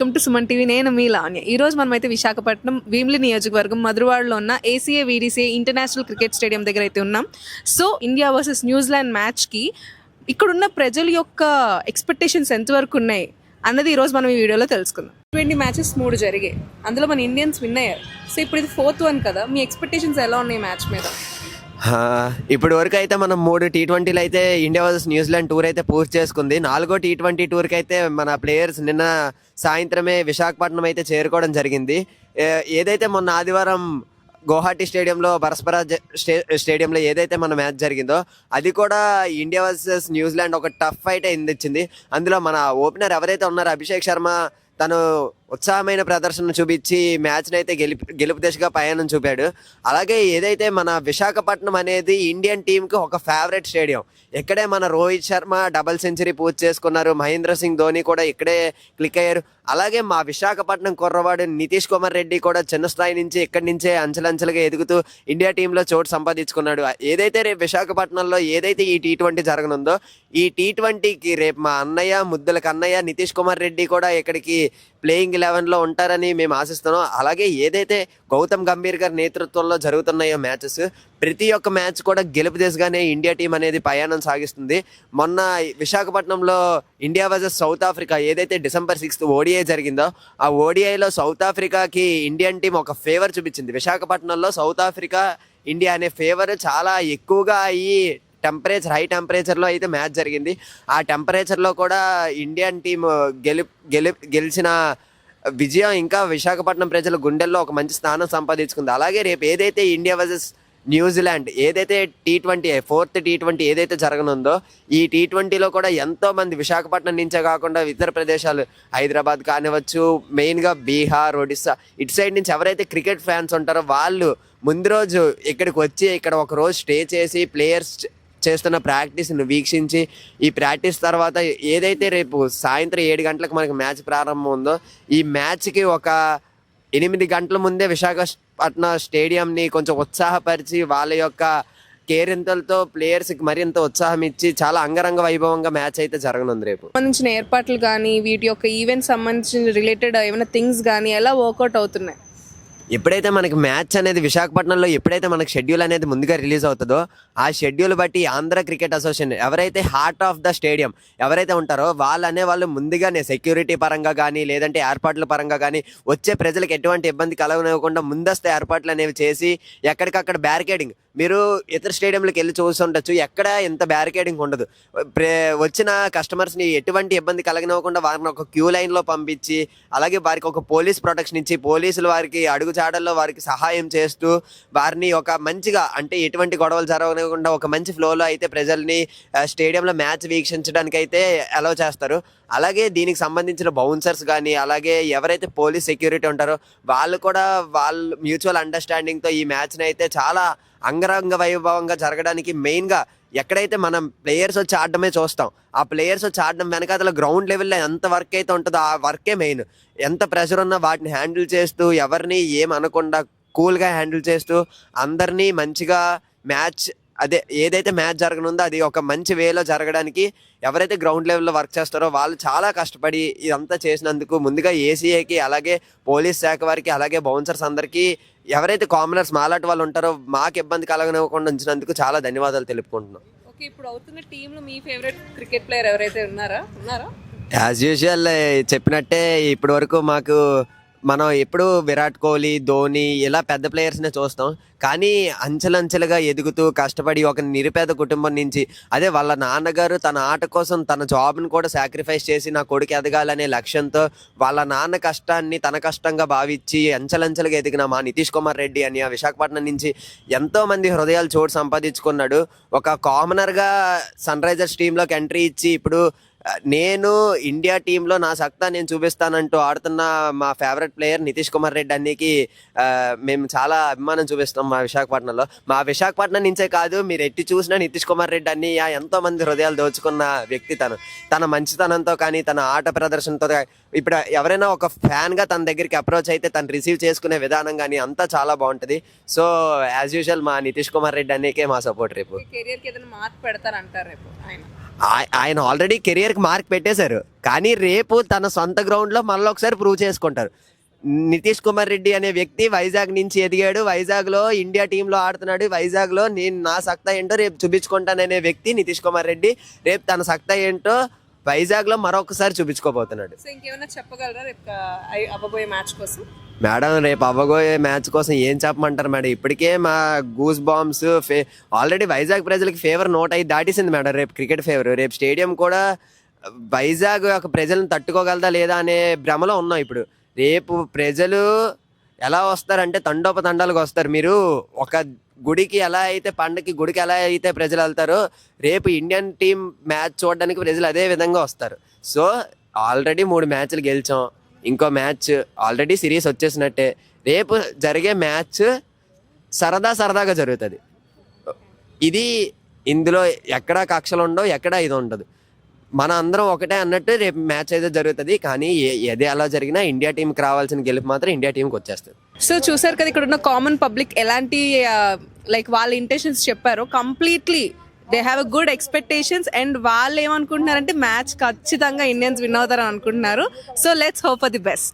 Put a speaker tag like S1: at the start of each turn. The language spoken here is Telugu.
S1: Welcome to Suman TV. నేను మీ లావణ్య. ఈ రోజు మనమైతే విశాఖపట్నం భీమిలి నియోజకవర్గం మధురవాడలో ఉన్న ACA VDCA international cricket stadium దగ్గర అయితే ఉన్నాం. సో ఇండియా వర్సెస్ న్యూజిలాండ్ మ్యాచ్కి ఇక్కడున్న ప్రజల యొక్క ఎక్స్పెక్టేషన్స్ ఎంతవరకు ఉన్నాయి అన్నది ఈరోజు మనం ఈ వీడియోలో తెలుసుకుందాం. 20 మ్యాచెస్ 3 జరిగాయి, అందులో మన ఇండియన్స్ విన్ అయ్యారు. సో ఇప్పుడు ఇది 4th వన్ కదా, మీ ఎక్స్పెక్టేషన్స్ ఎలా ఉన్నాయి మ్యాచ్ మీద?
S2: ఇప్పటి వరకు అయితే మనం 3 T20లు అయితే ఇండియా వర్సెస్ న్యూజిలాండ్ టూర్ అయితే పూర్తి చేసుకుంది. 4వ T20 టూర్కి అయితే మన ప్లేయర్స్ నిన్న సాయంత్రమే విశాఖపట్నం అయితే చేరుకోవడం జరిగింది. ఏదైతే మొన్న ఆదివారం గౌహాటి స్టేడియంలో బరస్పరా స్టేడియంలో ఏదైతే మన మ్యాచ్ జరిగిందో అది కూడా ఇండియా వర్సెస్ న్యూజిలాండ్ ఒక టఫ్ ఫైట్ అందించింది. అందులో మన ఓపెనర్ ఎవరైతే ఉన్నారో అభిషేక్ శర్మ తను ఉత్సాహమైన ప్రదర్శన చూపించి మ్యాచ్ని అయితే గెలుపు దిశగా పయనం చూపాడు. అలాగే ఏదైతే మన విశాఖపట్నం అనేది ఇండియన్ టీంకి ఒక ఫేవరెట్ స్టేడియం. ఇక్కడే మన రోహిత్ శర్మ డబుల్ సెంచరీ పూర్తి చేసుకున్నారు, మహేంద్ర సింగ్ ధోని కూడా ఇక్కడే క్లిక్ అయ్యారు. అలాగే మా విశాఖపట్నం కుర్రవాడు నితీష్ కుమార్ రెడ్డి కూడా చిన్న స్థాయి నుంచి ఇక్కడి నుంచే అంచెలంచెలుగా ఎదుగుతూ ఇండియా టీంలో చోటు సంపాదించుకున్నాడు. ఏదైతే రేపు విశాఖపట్నంలో ఏదైతే ఈ T20 జరగనుందో ఈ T20కి రేపు మా అన్నయ్య ముద్దుల కన్నయ్య నితీష్ కుమార్ రెడ్డి కూడా ఇక్కడికి ప్లేయింగ్ 11లో ఉంటారని మేము ఆశిస్తున్నాం. అలాగే ఏదైతే గౌతమ్ గంభీర్ గారి నేతృత్వంలో జరుగుతున్నాయో మ్యాచెస్, ప్రతి ఒక్క మ్యాచ్ కూడా గెలుపు దిశగానే ఇండియా టీం అనేది ప్రయాణం సాగిస్తుంది. మొన్న విశాఖపట్నంలో ఇండియా వర్సెస్ సౌత్ ఆఫ్రికా ఏదైతే December 6th ODI జరిగిందో ఆ ODIలో సౌత్ ఆఫ్రికాకి ఇండియన్ టీం ఒక ఫేవర్ చూపించింది. విశాఖపట్నంలో సౌత్ ఆఫ్రికా ఇండియా అనే ఫేవర్ చాలా ఎక్కువగా అయ్యి హై టెంపరేచర్లో అయితే మ్యాచ్ జరిగింది. ఆ టెంపరేచర్లో కూడా ఇండియన్ టీం గెలిచిన విజయం ఇంకా విశాఖపట్నం ప్రజల గుండెల్లో ఒక మంచి స్థానం సంపాదించుకుంది. అలాగే రేపు ఏదైతే ఇండియా వర్సెస్ న్యూజిలాండ్ ఏదైతే T20 4th T20 ఏదైతే జరగనుందో ఈ T20లో కూడా ఎంతో మంది విశాఖపట్నం నుంచే కాకుండా ఇతర ప్రదేశాలు హైదరాబాద్ కానివచ్చు, మెయిన్గా బీహార్, ఒడిస్సా ఇటు సైడ్ నుంచి ఎవరైతే క్రికెట్ ఫ్యాన్స్ ఉంటారో వాళ్ళు ముందు రోజు ఇక్కడికి వచ్చి ఇక్కడ ఒక రోజు స్టే చేసి ప్లేయర్స్ చేస్తున్న ప్రాక్టీస్ను వీక్షించి ఈ ప్రాక్టీస్ తర్వాత ఏదైతే రేపు సాయంత్రం 7 గంటలకు మనకి మ్యాచ్ ప్రారంభం ఉందో ఈ మ్యాచ్కి ఒక 8 గంటల ముందే విశాఖపట్నం స్టేడియంని కొంచెం ఉత్సాహపరిచి వాళ్ళ యొక్క కేరింతలతో ప్లేయర్స్కి మరింత ఉత్సాహం ఇచ్చి చాలా అంగరంగ వైభవంగా మ్యాచ్ అయితే జరగనుంది. రేపు
S1: సంబంధించిన ఏర్పాట్లు కానీ వీటి యొక్క ఈవెంట్ సంబంధించిన రిలేటెడ్ ఏమైనా థింగ్స్ కానీ ఎలా వర్కౌట్ అవుతున్నాయి?
S2: ఎప్పుడైతే మనకి మ్యాచ్ అనేది విశాఖపట్నంలో ఎప్పుడైతే మనకి షెడ్యూల్ అనేది ముందుగా రిలీజ్ అవుతుందో ఆ షెడ్యూల్ బట్టి ఆంధ్ర క్రికెట్ అసోసియేషన్ ఎవరైతే హార్ట్ ఆఫ్ ద స్టేడియం ఎవరైతే ఉంటారో వాళ్ళు ముందుగానే సెక్యూరిటీ పరంగా కానీ లేదంటే ఏర్పాట్ల పరంగా కానీ వచ్చే ప్రజలకు ఎటువంటి ఇబ్బంది కలగనివ్వకుండా ముందస్తు ఏర్పాట్లు అనేవి చేసి ఎక్కడికక్కడ బ్యారికేడింగ్, మీరు ఇతర స్టేడియంలకు వెళ్ళి చూస్తుండొచ్చు, ఎక్కడ ఇంత బ్యారికేడింగ్ ఉండదు. వచ్చిన కస్టమర్స్ని ఎటువంటి ఇబ్బంది కలగనివ్వకుండా వారిని ఒక క్యూ లైన్లో పంపించి అలాగే వారికి ఒక పోలీస్ ప్రొటెక్షన్ ఇచ్చి పోలీసులు వారికి అడుగు జాడల్లో వారికి సహాయం చేస్తూ వారిని ఒక మంచిగా అంటే ఎటువంటి గొడవలు జరగకుండా ఒక మంచి ఫ్లోలో అయితే ప్రజల్ని స్టేడియంలో మ్యాచ్ వీక్షించడానికి అయితే అలౌ చేస్తారు. అలాగే దీనికి సంబంధించిన బౌన్సర్స్ కానీ అలాగే ఎవరైతే పోలీస్ సెక్యూరిటీ ఉంటారో వాళ్ళు కూడా వాళ్ళు మ్యూచువల్ అండర్స్టాండింగ్తో ఈ మ్యాచ్ని అయితే చాలా అంగరంగ వైభవంగా జరగడానికి మెయిన్గా ఎక్కడైతే మనం ప్లేయర్స్ వచ్చి ఆడడమే చూస్తాం, ఆ ప్లేయర్స్ వచ్చి ఆడడం వెనకాల గ్రౌండ్ లెవెల్లో ఎంత వర్క్ అయితే ఉంటుందో ఆ వర్కే మెయిన్. ఎంత ప్రెషర్ ఉన్నా వాటిని హ్యాండిల్ చేస్తూ ఎవరిని ఏమనకుండా కూల్గా హ్యాండిల్ చేస్తూ అందరినీ మంచిగా మ్యాచ్ ఏదైతే మ్యాచ్ జరగనుందో అది ఒక మంచి వేలో జరగడానికి ఎవరైతే గ్రౌండ్ లెవెల్లో వర్క్ చేస్తారో వాళ్ళు చాలా కష్టపడి ఇదంతా చేసినందుకు ముందుగా ఏసీఏకి అలాగే పోలీస్ శాఖ వారికి అలాగే బౌన్సర్స్ అందరికీ ఎవరైతే కామనర్స్ మాలాంటి వాళ్ళు ఉంటారో మాకు ఇబ్బంది కలగనివ్వకుండా ఉంచినందుకు చాలా ధన్యవాదాలు తెలుపుకుంటున్నాం.
S1: ఓకే, ఇప్పుడు అవుతున్న టీంలో మీ ఫేవరెట్ క్రికెట్ ప్లేయర్ ఎవరైతే ఉన్నారా?
S2: యాజ్ యూజువల్ చెప్పినట్టే ఇప్పటి వరకు మనం ఎప్పుడు విరాట్ కోహ్లీ, ధోని ఇలా పెద్ద ప్లేయర్స్నే చూస్తాం. కానీ అంచెలంచెలుగా ఎదుగుతూ కష్టపడి ఒక నిరుపేద కుటుంబం నుంచి వాళ్ళ నాన్నగారు తన ఆట కోసం తన జాబ్ని కూడా సాక్రిఫైస్ చేసి నా కొడుకు ఎదగాలనే లక్ష్యంతో వాళ్ళ నాన్న కష్టాన్ని తన కష్టంగా భావించి అంచెలంచెలుగా ఎదిగిన మా నితీష్ కుమార్ రెడ్డి అని విశాఖపట్నం నుంచి ఎంతోమంది హృదయాలు చోటు సంపాదించుకున్నాడు. ఒక కామనర్గా సన్ రైజర్స్ టీంలోకి ఎంట్రీ ఇచ్చి ఇప్పుడు నేను ఇండియా టీంలో నా సత్తా నేను చూపిస్తానంటూ ఆడుతున్న మా ఫేవరెట్ ప్లేయర్ నితీష్ కుమార్ రెడ్డి అన్నికి మేము చాలా అభిమానం చూపిస్తాం మా విశాఖపట్నంలో. మా విశాఖపట్నం నుంచే కాదు, మీరు ఎట్టి చూసినా నితీష్ కుమార్ రెడ్డి అన్ని ఎంతో మంది హృదయాలు దోచుకున్న వ్యక్తి తన మంచితనంతో కానీ తన ఆట ప్రదర్శనతో. ఇప్పుడు ఎవరైనా ఒక ఫ్యాన్గా తన దగ్గరికి అప్రోచ్ అయితే తను రిసీవ్ చేసుకునే విధానం కానీ అంతా చాలా బాగుంటుంది. సో యాజ్ యూజువల్ మా నితీష్ కుమార్ రెడ్డి అన్నికే మా సపోర్ట్. రేపు
S1: కెరియర్కి ఏదైనా మార్క్ పెడతారంటారు రేపు ఆయన?
S2: ఆయన ఆల్రెడీ కెరియర్కి మార్క్ పెట్టేశారు, కానీ రేపు తన సొంత గ్రౌండ్లో మళ్ళీ ఒకసారి ప్రూవ్ చేసుకుంటారు. నితీష్ కుమార్ రెడ్డి అనే వ్యక్తి వైజాగ్ నుంచి ఎదిగాడు, వైజాగ్లో ఇండియా టీంలో ఆడుతున్నాడు, వైజాగ్లో నేను నా సత్తా ఏంటో రేపు చూపించుకుంటాననే వ్యక్తి నితీష్ కుమార్ రెడ్డి రేపు తన సత్తా ఏంటో వైజాగ్లో మరొకసారి చూపించుకోబోతున్నాడు.
S1: సో ఇంకేమైనా చెప్పగలరా రేపు అవ్వబోయే మ్యాచ్ కోసం?
S2: మేడం రేపు అవ్వబోయే మ్యాచ్ కోసం ఏం చెప్పమంటారు మేడం? ఇప్పటికే మా గూస్ బాంబ్స్ ఆల్రెడీ వైజాగ్ ప్రజలకి ఫేవర్ 105 దాటేసింది మేడం. రేపు క్రికెట్ ఫేవర్, రేపు స్టేడియం కూడా వైజాగ్ యొక్క ప్రజలను తట్టుకోగలదా లేదా అనే భ్రమలో ఉన్నాం ఇప్పుడు. రేపు ప్రజలు ఎలా వస్తారంటే తండోపతండాలుగా వస్తారు. మీరు ఒక గుడికి ఎలా అయితే పండగకి గుడికి ఎలా అయితే ప్రజలు వెళ్తారో రేపు ఇండియన్ టీం మ్యాచ్ చూడడానికి ప్రజలు అదే విధంగా వస్తారు. సో ఆల్రెడీ 3 మ్యాచ్లు గెలిచాం, ఇంకో మ్యాచ్ ఆల్రెడీ సిరీస్ వచ్చేసినట్టే. రేపు జరిగే మ్యాచ్ సరదాగా జరుగుతుంది. ఇది ఇందులో ఎక్కడా కక్షలు ఉండవు, ఎక్కడా ఇది ఉండదు. మన అందరం ఒకటే అన్నట్టు రేపు మ్యాచ్ అయితే జరుగుతుంది. కానీ ఏది ఎలా జరిగినా ఇండియా టీంకి రావాల్సిన గెలుపు మాత్రం ఇండియా టీంకి వచ్చేస్తుంది.
S1: సో చూసారు కదా ఇక్కడ ఉన్న కామన్ పబ్లిక్ ఎలాంటి లైక్ వాళ్ళ ఇంటెన్షన్స్ చెప్పారో. Completely they have a good expectations and వాళ్ళు ఏమనుకుంటున్నారంటే మ్యాచ్ ఖచ్చితంగా ఇండియన్స్ విన్ అవుతారని అనుకుంటున్నారు. So let's hope for the best.